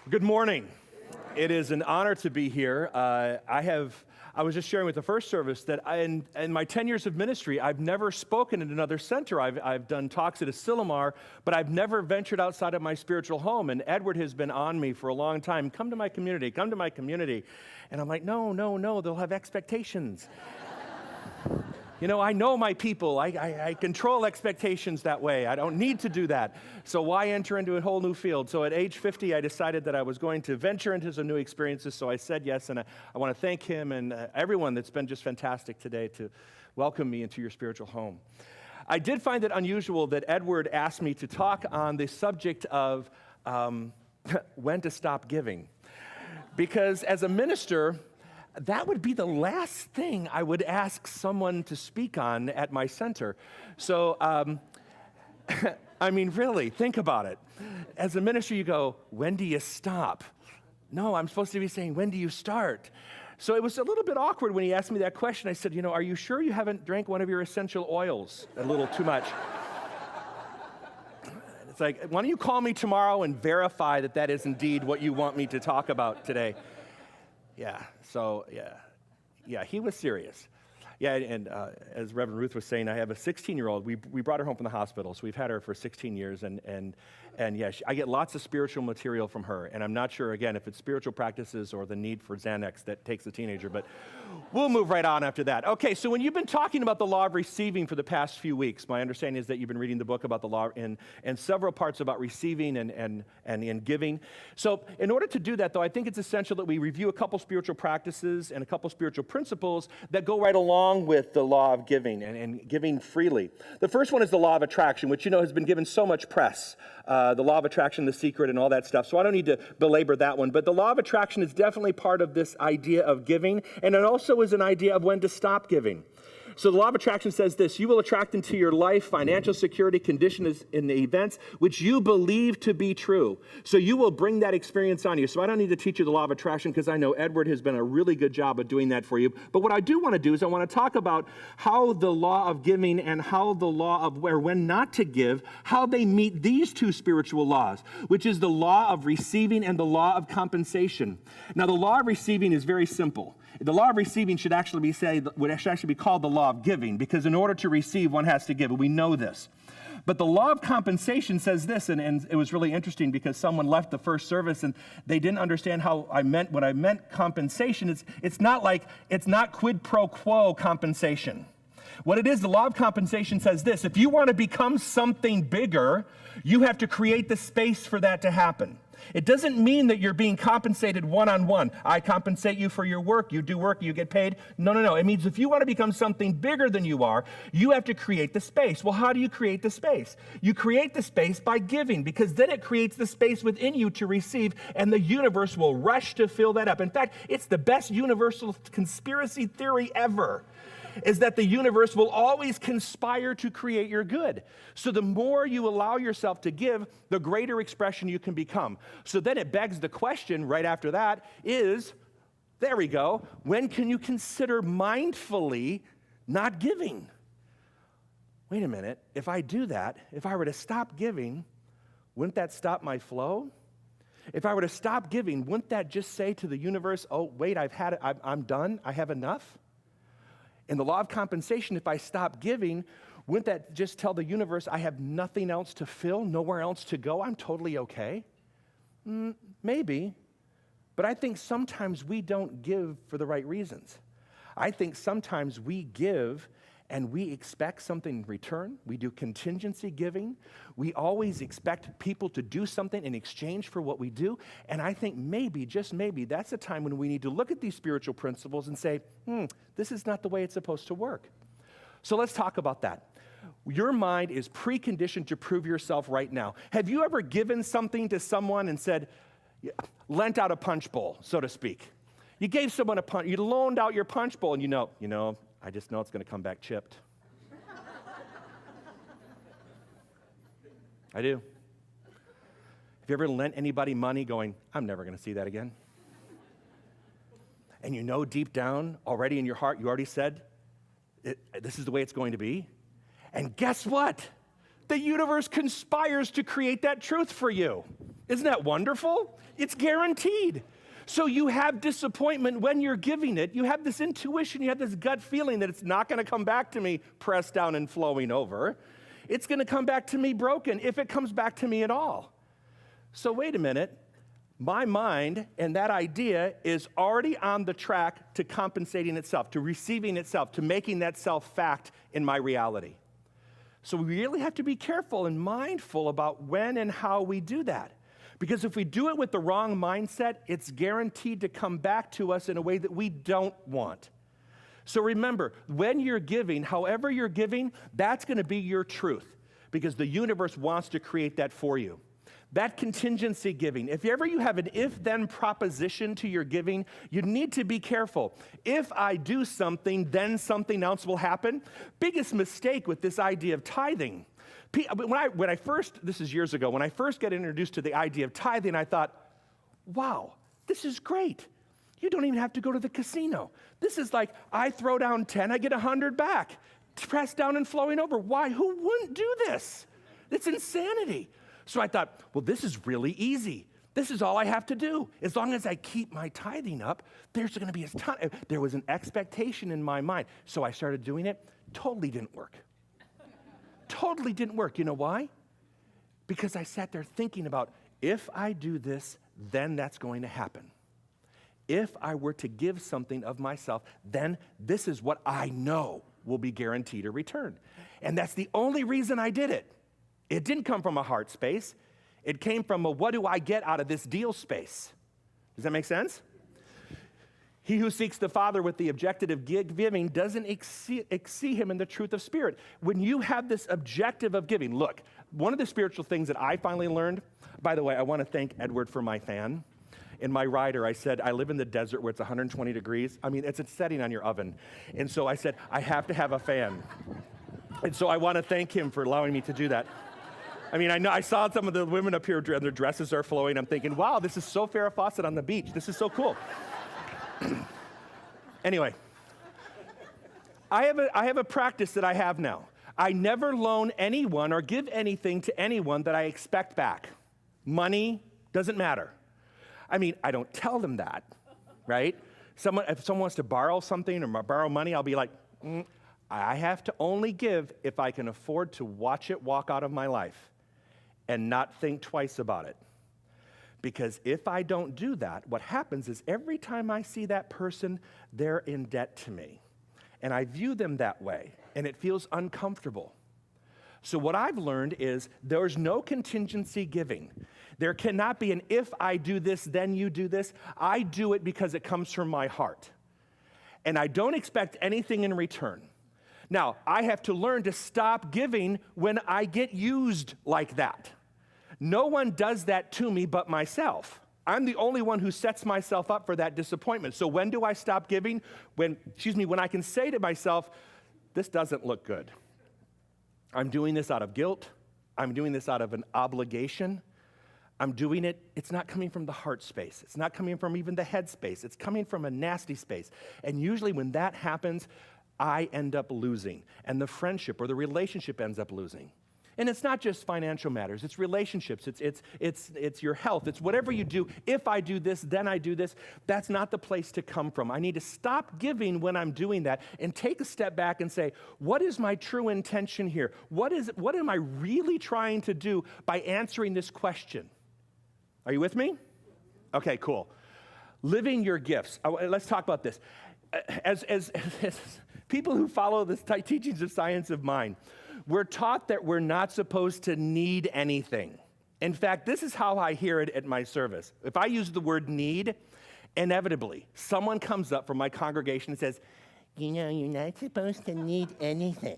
Good morning. It is an honor to be here. I was just sharing with the first service that in my 10 years of ministry, I've never spoken at another center. I've done talks at Asilomar, but I've never ventured outside of my spiritual home. And Edward has been on me for a long time. Come to my community, come to my community. And I'm like, no, they'll have expectations. You know, I know my people. I control expectations that way. I don't need to do that. So why enter into a whole new field? So at age 50, I decided that I was going to venture into some new experiences. So I said yes, and I want to thank him and everyone that's been just fantastic today to welcome me into your spiritual home. I did find it unusual that Edward asked me to talk on the subject of when to stop giving. Because as a minister, that would be the last thing I would ask someone to speak on at my center. So, I mean, really, think about it. As a minister, you go, when do you stop? No, I'm supposed to be saying, when do you start? So it was a little bit awkward when he asked me that question. I said, are you sure you haven't drank one of your essential oils a little too much? It's like, why don't you call me tomorrow and verify that that is indeed what you want me to talk about today? Yeah, he was serious. Yeah, and as Reverend Ruth was saying, I have a 16-year-old. We brought her home from the hospital, so we've had her for 16 years, and yeah, I get lots of spiritual material from her, and I'm not sure, again, if it's spiritual practices or the need for Xanax that takes a teenager, but we'll move right on after that. Okay, so when you've been talking about the law of receiving for the past few weeks, my understanding is that you've been reading the book about the law and several parts about receiving and giving. So in order to do that, though, I think it's essential that we review a couple spiritual practices and a couple spiritual principles that go right along with the law of giving and giving freely. The first one is the law of attraction, which has been given so much press. The law of attraction, The Secret, and all that stuff. So I don't need to belabor that one. But the law of attraction is definitely part of this idea of giving, and it also is an idea of when to stop giving. So the law of attraction says this: you will attract into your life financial security, conditions in the events which you believe to be true. So you will bring that experience on you. So I don't need to teach you the law of attraction because I know Edward has been a really good job of doing that for you. But what I do want to do is I want to talk about how the law of giving and how the law of when not to give, how they meet these two spiritual laws, which is the law of receiving and the law of compensation. Now, the law of receiving is very simple. The law of receiving should actually be called the law of giving, because in order to receive, one has to give, and we know this. But the law of compensation says this, and it was really interesting because someone left the first service and they didn't understand when I meant compensation. It's not quid pro quo compensation. What it is, the law of compensation says this: if you want to become something bigger, you have to create the space for that to happen. It doesn't mean that you're being compensated one-on-one. I compensate you for your work. You do work, you get paid. No. It means if you want to become something bigger than you are, you have to create the space. Well, how do you create the space? You create the space by giving, because then it creates the space within you to receive, and the universe will rush to fill that up. In fact, it's the best universal conspiracy theory ever, is that the universe will always conspire to create your good. So the more you allow yourself to give, the greater expression you can become. So then it begs the question right after that is, there we go, when can you consider mindfully not giving? Wait a minute, if I do that, if I were to stop giving, wouldn't that stop my flow? If I were to stop giving, wouldn't that just say to the universe, oh, wait, I've had it, I'm done, I have enough? In the law of compensation, if I stop giving, wouldn't that just tell the universe I have nothing else to fill, nowhere else to go, I'm totally okay? Maybe, but I think sometimes we don't give for the right reasons. I think sometimes we give and we expect something in return. We do contingency giving. We always expect people to do something in exchange for what we do. And I think maybe, just maybe, that's a time when we need to look at these spiritual principles and say, this is not the way it's supposed to work. So let's talk about that. Your mind is preconditioned to prove yourself right now. Have you ever given something to someone and said, lent out a punch bowl, so to speak? You gave someone a punch, you loaned out your punch bowl, and you know, I just know it's going to come back chipped. I do. Have you ever lent anybody money going, I'm never going to see that again? And you know deep down, already in your heart, you already said, this is the way it's going to be. And guess what? The universe conspires to create that truth for you. Isn't that wonderful? It's guaranteed. So you have disappointment when you're giving it. You have this intuition, you have this gut feeling that it's not going to come back to me pressed down and flowing over. It's going to come back to me broken, if it comes back to me at all. So wait a minute. My mind and that idea is already on the track to compensating itself, to receiving itself, to making that self fact in my reality. So we really have to be careful and mindful about when and how we do that. Because if we do it with the wrong mindset, it's guaranteed to come back to us in a way that we don't want. So remember, when you're giving, however you're giving, that's going to be your truth, because the universe wants to create that for you. That contingency giving, if ever you have an if-then proposition to your giving, you need to be careful. If I do something, then something else will happen. Biggest mistake with this idea of tithing. When I first, this is years ago, when I first got introduced to the idea of tithing, I thought, wow, this is great. You don't even have to go to the casino. This is like, I throw down 10, I get 100 back, pressed down and flowing over. Why? Who wouldn't do this? It's insanity. So I thought, well, this is really easy. This is all I have to do. As long as I keep my tithing up, there's going to be a ton. There was an expectation in my mind. So I started doing it. Totally didn't work. Totally didn't work. You know why? Because I sat there thinking about, if I do this, then that's going to happen. If I were to give something of myself, then this is what I know will be guaranteed a return. And that's the only reason I did it. It didn't come from a heart space. It came from a what do I get out of this deal space. Does that make sense? He who seeks the Father with the objective of giving doesn't exceed him in the truth of spirit. When you have this objective of giving, look, one of the spiritual things that I finally learned, by the way, I want to thank Edward for my fan. In my rider, I said, I live in the desert where it's 120 degrees. I mean, it's a setting on your oven. And so I said, I have to have a fan. And so I want to thank him for allowing me to do that. I mean, I saw some of the women up here, their dresses are flowing. I'm thinking, wow, this is so Farrah Fawcett on the beach. This is so cool. Anyway, I have a practice that I have now. I never loan anyone or give anything to anyone that I expect back. Money doesn't matter. I mean, I don't tell them that, right? If someone wants to borrow something or borrow money, I'll be like, I have to only give if I can afford to watch it walk out of my life and not think twice about it. Because if I don't do that, what happens is every time I see that person, they're in debt to me. And I view them that way, and it feels uncomfortable. So what I've learned is there's no contingency giving. There cannot be an if I do this, then you do this. I do it because it comes from my heart. And I don't expect anything in return. Now, I have to learn to stop giving when I get used like that. No one does that to me but myself. I'm the only one who sets myself up for that disappointment. So when do I stop giving? When I can say to myself, this doesn't look good. I'm doing this out of guilt. I'm doing this out of an obligation. I'm doing it, it's not coming from the heart space. It's not coming from even the head space. It's coming from a nasty space. And usually when that happens, I end up losing. And the friendship or the relationship ends up losing. And it's not just financial matters. It's relationships. It's your health. It's whatever you do. If I do this, then I do this. That's not the place to come from. I need to stop giving when I'm doing that and take a step back and say, what is my true intention here? What am I really trying to do by answering this question? Are you with me? Okay, cool. Living your gifts. Let's talk about this. As people who follow the teachings of Science of Mind, we're taught that we're not supposed to need anything. In fact, this is how I hear it at my service. If I use the word need, inevitably, someone comes up from my congregation and says, you're not supposed to need anything.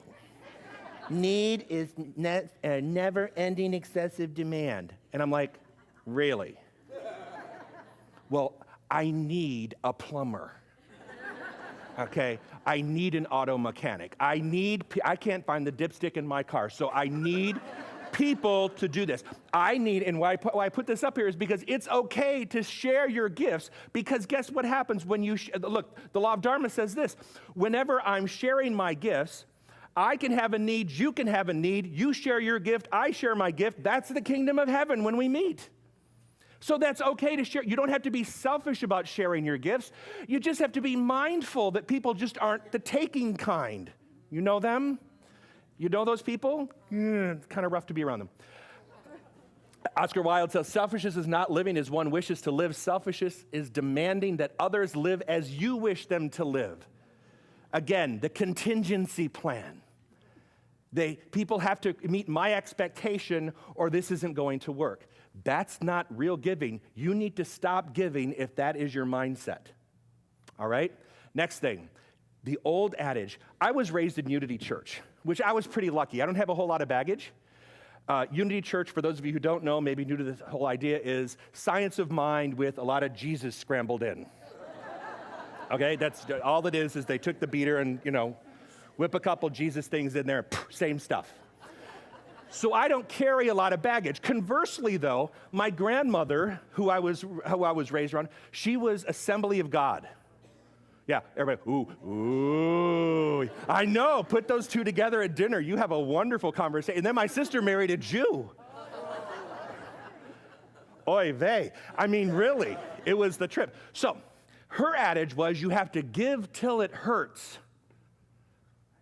Need is a never-ending excessive demand. And I'm like, really? Well, I need a plumber. Okay, I need an auto mechanic. I can't find the dipstick in my car, so I need people to do this. And why I put this up here is because it's okay to share your gifts, because guess what happens when you, look, the law of Dharma says this, whenever I'm sharing my gifts, I can have a need, you can have a need, you share your gift, I share my gift, that's the kingdom of heaven when we meet. So that's okay to share. You don't have to be selfish about sharing your gifts. You just have to be mindful that people just aren't the taking kind. You know them? You know those people? It's kind of rough to be around them. Oscar Wilde says, selfishness is not living as one wishes to live. Selfishness is demanding that others live as you wish them to live. Again, the contingency plan. People have to meet my expectation or this isn't going to work. That's not real giving. You need to stop giving if that is your mindset. All right? Next thing, the old adage. I was raised in Unity Church, which I was pretty lucky. I don't have a whole lot of baggage. Unity Church, for those of you who don't know, maybe new to this whole idea, is science of mind with a lot of Jesus scrambled in. Okay, that's all it is they took the beater and, whip a couple Jesus things in there, same stuff. So I don't carry a lot of baggage. Conversely, though, my grandmother, who I was raised around, she was Assembly of God. Yeah, everybody, ooh, I know, put those two together at dinner, you have a wonderful conversation. And then my sister married a Jew. Oy vey. I mean, really, it was the trip. So her adage was, you have to give till it hurts.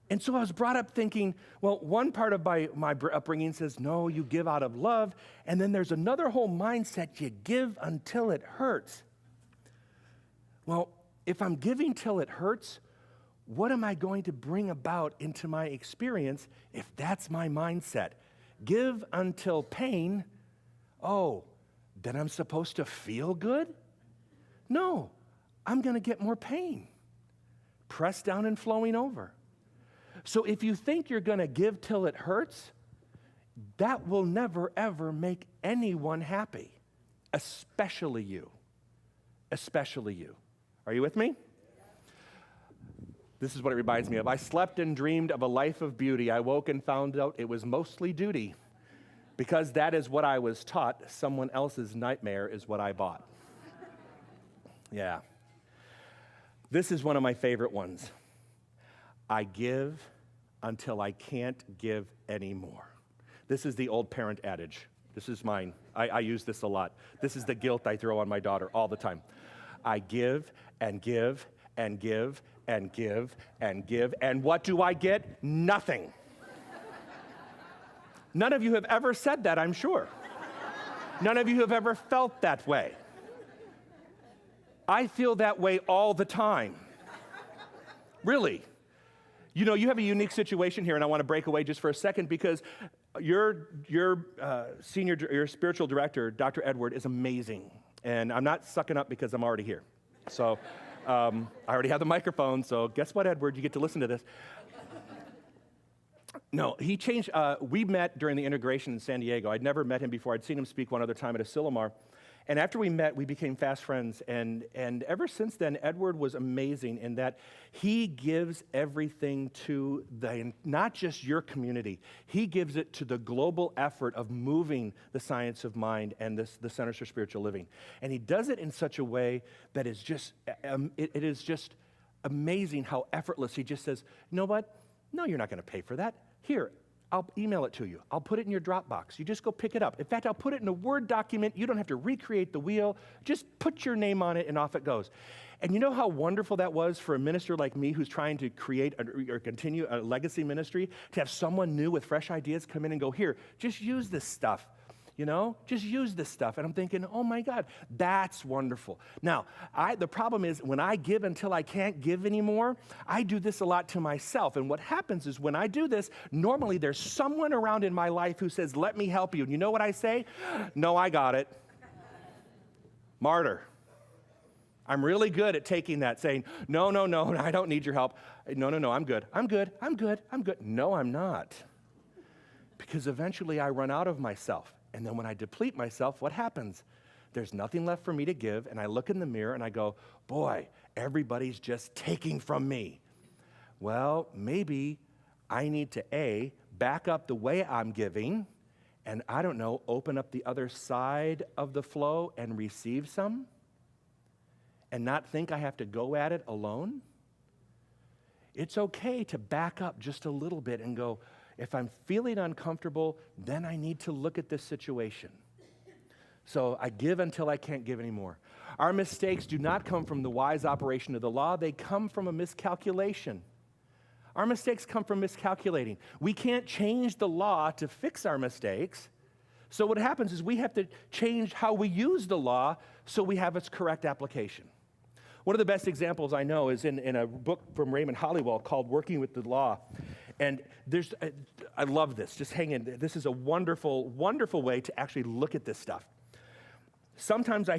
And so I was brought up thinking, well, one part of my upbringing says, no, you give out of love. And then there's another whole mindset, you give until it hurts. Well, if I'm giving till it hurts, what am I going to bring about into my experience if that's my mindset? Give until pain, then I'm supposed to feel good? No, I'm going to get more pain. Pressed down and flowing over. So if you think you're going to give till it hurts, that will never, ever make anyone happy, especially you. Especially you. Are you with me? This is what it reminds me of. I slept and dreamed of a life of beauty. I woke and found out it was mostly duty. Because that is what I was taught, someone else's nightmare is what I bought. Yeah. This is one of my favorite ones. I give until I can't give anymore. This is the old parent adage. This is mine. I use this a lot. This is the guilt I throw on my daughter all the time. I give and give and give and give and give, and what do I get? Nothing. None of you have ever said that, I'm sure. None of you have ever felt that way. I feel that way all the time. Really. You have a unique situation here, and I want to break away just for a second because your spiritual director, Dr. Edward, is amazing. And I'm not sucking up because I'm already here. So I already have the microphone, so guess what, Edward? You get to listen to this. No, he changed. We met during the integration in San Diego. I'd never met him before. I'd seen him speak one other time at Asilomar. And after we met, we became fast friends. And ever since then, Edward was amazing in that he gives everything to not just your community. He gives it to the global effort of moving the science of mind and the Centers for Spiritual Living. And he does it in such a way that is just, it is just amazing how effortless. He just says, you know what? No, you're not going to pay for that. Here, I'll email it to you. I'll put it in your Dropbox. You just go pick it up. In fact, I'll put it in a Word document. You don't have to recreate the wheel. Just put your name on it and off it goes. And you know how wonderful that was for a minister like me who's trying to create or continue a legacy ministry, to have someone new with fresh ideas come in and go, here, just use this stuff. Just use this stuff. And I'm thinking, oh my God, that's wonderful. Now, the problem is when I give until I can't give anymore, I do this a lot to myself. And what happens is when I do this, normally there's someone around in my life who says, let me help you. And you know what I say? No, I got it. Martyr. I'm really good at taking that, saying, no, I don't need your help. No, I'm good. I'm good. No, I'm not. Because eventually I run out of myself. And then when I deplete myself, what happens? There's nothing left for me to give, and I look in the mirror and I go, boy, everybody's just taking from me. Well, maybe I need to back up the way I'm giving, and I don't know, open up the other side of the flow and receive some, and not think I have to go at it alone. It's okay to back up just a little bit and go, if I'm feeling uncomfortable, then I need to look at this situation. So I give until I can't give anymore. Our mistakes do not come from the wise operation of the law. They come from a miscalculation. Our mistakes come from miscalculating. We can't change the law to fix our mistakes. So what happens is we have to change how we use the law so we have its correct application. One of the best examples I know is in a book from Raymond Hollywell called Working with the Law. And I love this. Just hang in. This is a wonderful, wonderful way to actually look at this stuff. Sometimes I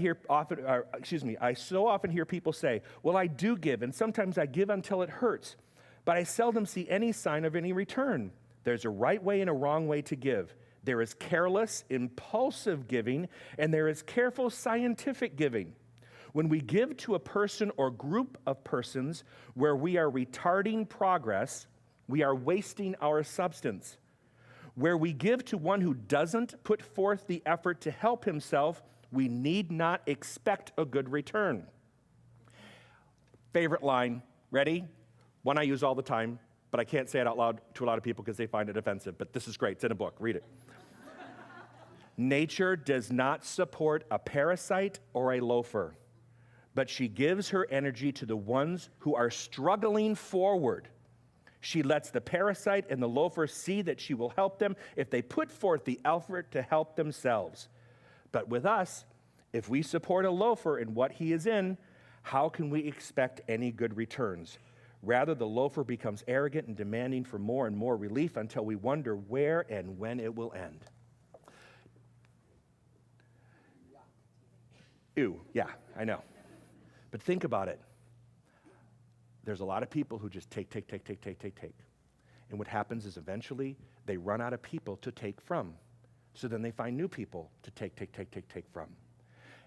so often hear people say, well, I do give, and sometimes I give until it hurts, but I seldom see any sign of any return. There's a right way and a wrong way to give. There is careless, impulsive giving, and there is careful, scientific giving. When we give to a person or group of persons where we are retarding progress, we are wasting our substance. Where we give to one who doesn't put forth the effort to help himself, we need not expect a good return. Favorite line, ready? One I use all the time, but I can't say it out loud to a lot of people because they find it offensive, but this is great. It's in a book. Read it. Nature does not support a parasite or a loafer, but she gives her energy to the ones who are struggling forward. She lets the parasite and the loafer see that she will help them if they put forth the effort to help themselves. But with us, if we support a loafer in what he is in, how can we expect any good returns? Rather, the loafer becomes arrogant and demanding for more and more relief until we wonder where and when it will end. Ew, yeah, I know. But think about it. There's a lot of people who just take. And what happens is eventually they run out of people to take from. So then they find new people to take from.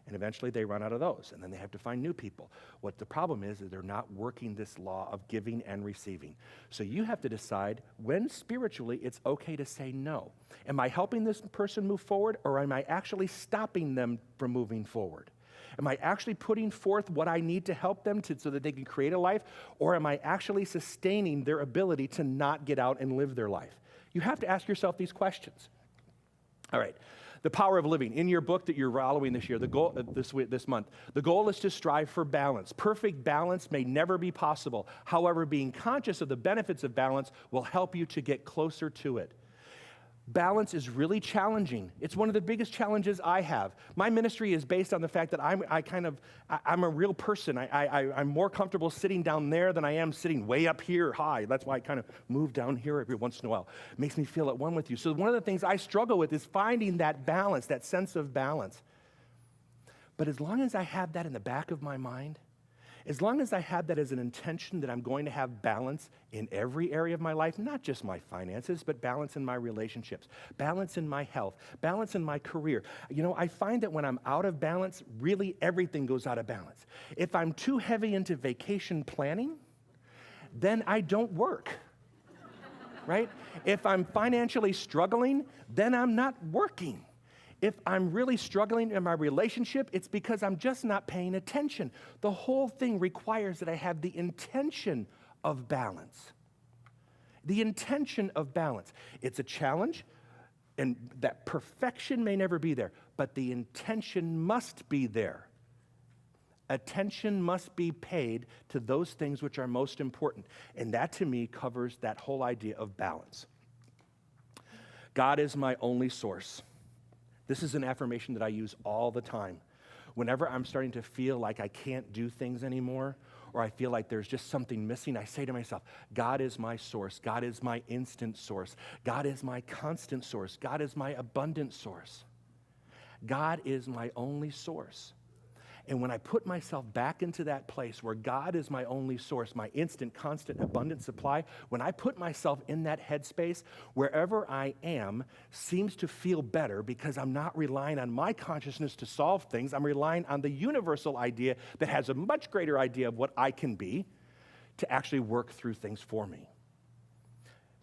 And eventually they run out of those, and then they have to find new people. What the problem is they're not working this law of giving and receiving. So you have to decide when spiritually it's okay to say no. Am I helping this person move forward, or am I actually stopping them from moving forward? Am I actually putting forth what I need to help them so that they can create a life, or am I actually sustaining their ability to not get out and live their life? You have to ask yourself these questions. All right, the power of living. In your book that you're following this year, the goal this month, the goal is to strive for balance. Perfect balance may never be possible. However, being conscious of the benefits of balance will help you to get closer to it. Balance is really challenging. It's one of the biggest challenges I have. My ministry is based on the fact that I'm a real person. I'm more comfortable sitting down there than I am sitting way up here high. That's why I kind of move down here every once in a while. It makes me feel at one with you. So one of the things I struggle with is finding that balance, that sense of balance. But as long as I have that in the back of my mind, as long as I have that as an intention that I'm going to have balance in every area of my life, not just my finances, but balance in my relationships, balance in my health, balance in my career. I find that when I'm out of balance, really everything goes out of balance. If I'm too heavy into vacation planning, then I don't work, right? If I'm financially struggling, then I'm not working. If I'm really struggling in my relationship, it's because I'm just not paying attention. The whole thing requires that I have the intention of balance. The intention of balance. It's a challenge, and that perfection may never be there, but the intention must be there. Attention must be paid to those things which are most important. And that, to me, covers that whole idea of balance. God is my only source. This is an affirmation that I use all the time. Whenever I'm starting to feel like I can't do things anymore, or I feel like there's just something missing, I say to myself, God is my source. God is my instant source. God is my constant source. God is my abundant source. God is my only source. And when I put myself back into that place where God is my only source, my instant, constant, abundant supply, when I put myself in that headspace, wherever I am seems to feel better because I'm not relying on my consciousness to solve things. I'm relying on the universal idea that has a much greater idea of what I can be to actually work through things for me.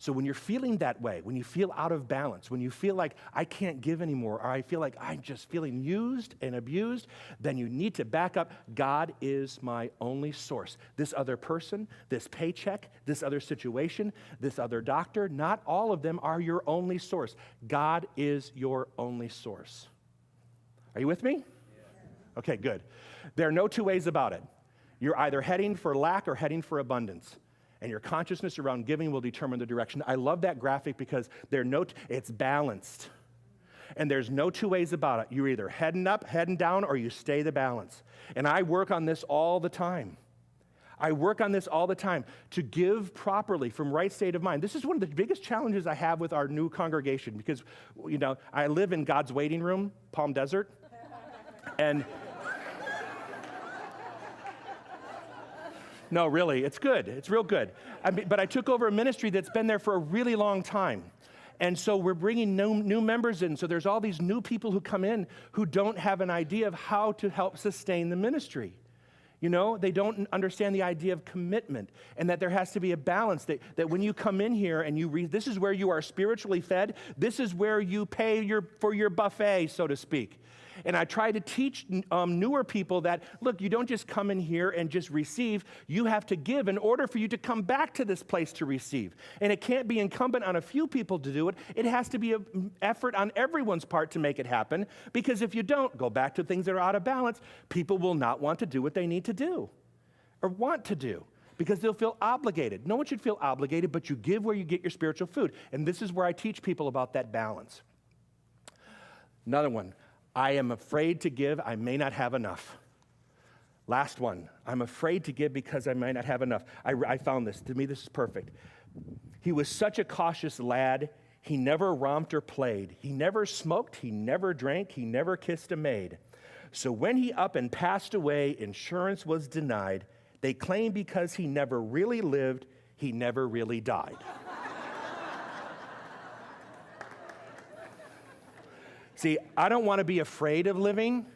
So when you're feeling that way, when you feel out of balance, when you feel like I can't give anymore, or I feel like I'm just feeling used and abused, then you need to back up. God is my only source. This other person, this paycheck, this other situation, this other doctor, not all of them are your only source. God is your only source. Are you with me? Okay, good. There are no two ways about it. You're either heading for lack or heading for abundance. And your consciousness around giving will determine the direction. I love that graphic because it's balanced. And there's no two ways about it. You're either heading up, heading down, or you stay the balance. And I work on this all the time. To give properly from right state of mind. This is one of the biggest challenges I have with our new congregation because, I live in God's waiting room, Palm Desert. And no, really, it's good. It's real good. But I took over a ministry that's been there for a really long time. And so we're bringing new members in. So there's all these new people who come in who don't have an idea of how to help sustain the ministry. They don't understand the idea of commitment and that there has to be a balance, that when you come in here and you read, this is where you are spiritually fed. This is where you pay for your buffet, so to speak. And I try to teach newer people that, look, you don't just come in here and just receive. You have to give in order for you to come back to this place to receive. And it can't be incumbent on a few people to do it. It has to be an effort on everyone's part to make it happen. Because if you don't, go back to things that are out of balance, people will not want to do what they need to do or want to do because they'll feel obligated. No one should feel obligated, but you give where you get your spiritual food. And this is where I teach people about that balance. Another one. I am afraid to give, I may not have enough. Last one, I'm afraid to give because I might not have enough. I found this, to me this is perfect. He was such a cautious lad, he never romped or played. He never smoked, he never drank, he never kissed a maid. So when he up and passed away, insurance was denied. They claim because he never really lived, he never really died. See, I don't want to be afraid of living.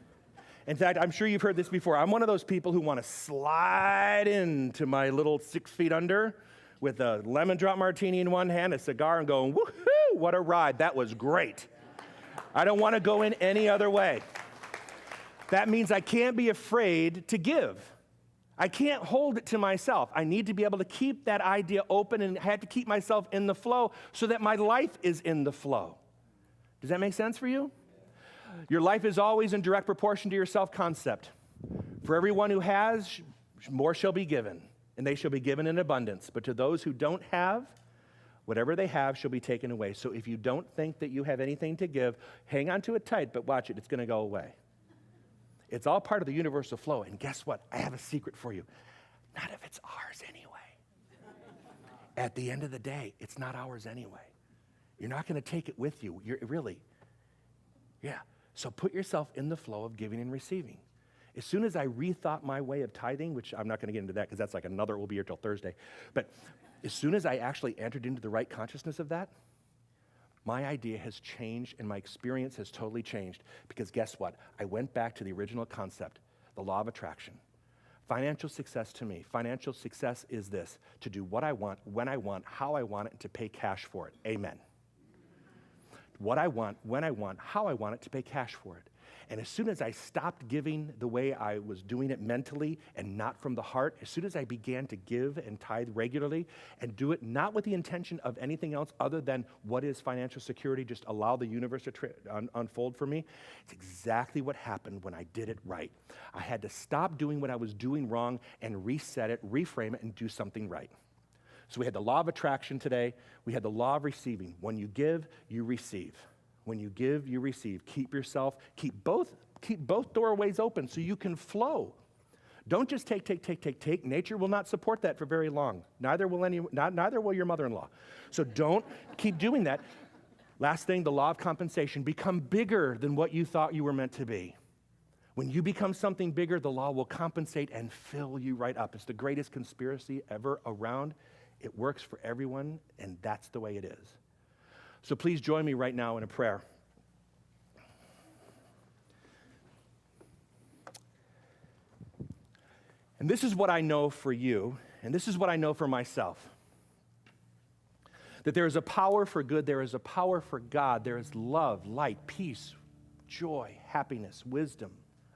In fact, I'm sure you've heard this before. I'm one of those people who want to slide into my little 6 feet under with a lemon drop martini in one hand, a cigar, and going, woohoo, what a ride. That was great. I don't want to go in any other way. That means I can't be afraid to give. I can't hold it to myself. I need to be able to keep that idea open and I have to keep myself in the flow so that my life is in the flow. Does that make sense for you? Your life is always in direct proportion to your self-concept. For everyone who has, more shall be given, and they shall be given in abundance. But to those who don't have, whatever they have shall be taken away. So if you don't think that you have anything to give, hang on to it tight, but watch it, it's going to go away. It's all part of the universal flow. And guess what? I have a secret for you. Not if it's ours anyway. At the end of the day, it's not ours anyway. You're not going to take it with you. Yeah. So put yourself in the flow of giving and receiving. As soon as I rethought my way of tithing, which I'm not going to get into that because that's like another, we'll be here till Thursday. But as soon as I actually entered into the right consciousness of that, my idea has changed and my experience has totally changed. Because guess what? I went back to the original concept, the law of attraction. Financial success to me, financial success is this, to do what I want, when I want, how I want it, and to pay cash for it. Amen. What I want, when I want, how I want it, to pay cash for it. And as soon as I stopped giving the way I was doing it mentally and not from the heart, as soon as I began to give and tithe regularly and do it not with the intention of anything else other than what is financial security, just allow the universe to unfold for me, it's exactly what happened when I did it right. I had to stop doing what I was doing wrong and reset it, reframe it, and do something right. So we had the law of attraction today. We had the law of receiving. When you give, you receive. When you give, you receive. Keep both doorways open so you can flow. Don't just take. Nature will not support that for very long. Neither will your mother-in-law. So don't keep doing that. Last thing, the law of compensation. Become bigger than what you thought you were meant to be. When you become something bigger, the law will compensate and fill you right up. It's the greatest conspiracy ever around. It works for everyone, and that's the way it is. So please join me right now in a prayer. And this is what I know for you, and this is what I know for myself. That there is a power for good, there is a power for God, there is love, light, peace, joy, happiness, wisdom,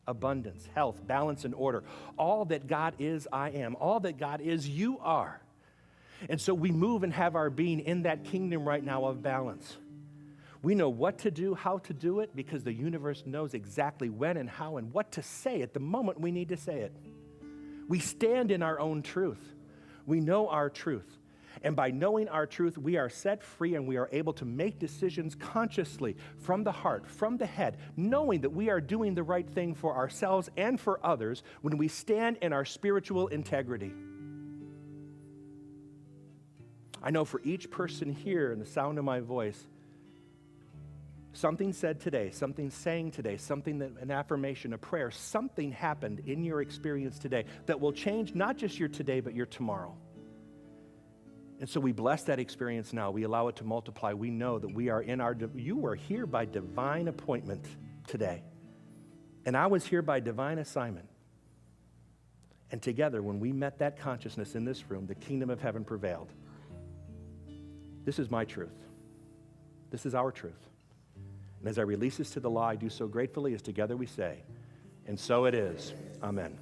abundance, health, balance, and order. All that God is, I am. All that God is, you are. And so we move and have our being in that kingdom right now of balance. We know what to do, how to do it, because the universe knows exactly when and how and what to say at the moment we need to say it. We stand in our own truth. We know our truth. And by knowing our truth, we are set free and we are able to make decisions consciously from the heart, from the head, knowing that we are doing the right thing for ourselves and for others when we stand in our spiritual integrity. I know for each person here in the sound of my voice, something said today, something saying today, something that an affirmation, a prayer, something happened in your experience today that will change not just your today, but your tomorrow. And so we bless that experience now. We allow it to multiply. We know that we are you are here by divine appointment today. And I was here by divine assignment. And together, when we met that consciousness in this room, the kingdom of heaven prevailed. This is my truth. This is our truth. And as I release this to the law, I do so gratefully as together we say, and so it is. Amen.